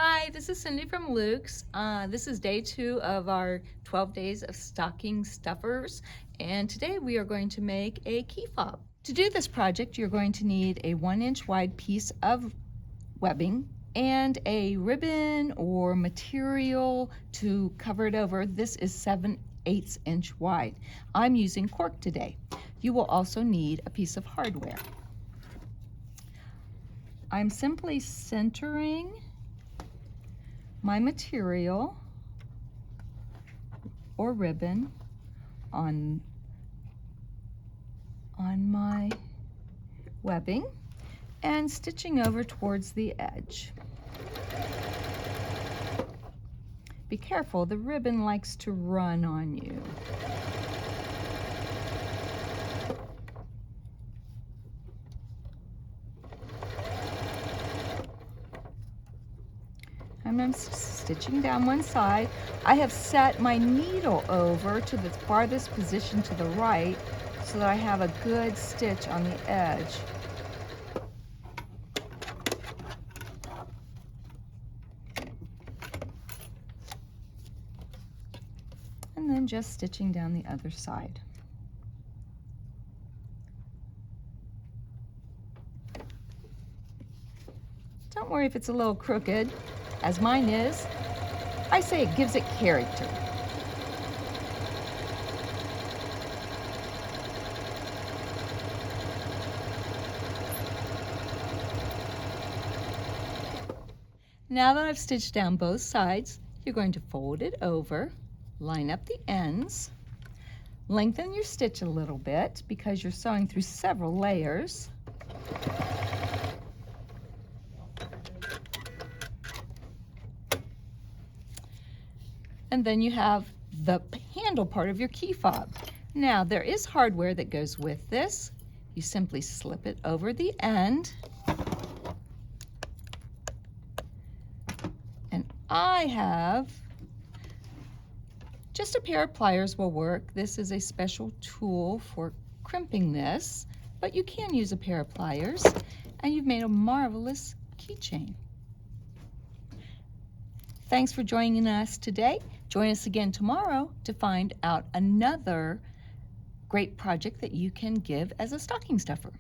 Hi, this is Cindy from Luke's. This is day 2 of our 12 days of stocking stuffers, and today we are going to make a key fob. To do this project, you're going to need a 1-inch wide piece of webbing and a ribbon or material to cover it over. This is 7/8 inch wide. I'm using cork today. You will also need a piece of hardware. I'm simply centering my material or ribbon on my webbing and stitching over towards the edge. Be careful, the ribbon likes to run on you. And I'm stitching down one side. I have set my needle over to the farthest position to the right so that I have a good stitch on the edge. And then just stitching down the other side. Don't worry if it's a little crooked, as mine is. I say it gives it character. Now that I've stitched down both sides, you're going to fold it over, line up the ends, lengthen your stitch a little bit because you're sewing through several layers. And then you have the handle part of your key fob. Now there is hardware that goes with this. You simply slip it over the end. And I have just a pair of pliers will work. This is a special tool for crimping this, but you can use a pair of pliers, and you've made a marvelous keychain. Thanks for joining us today. Join us again tomorrow to find out another great project that you can give as a stocking stuffer.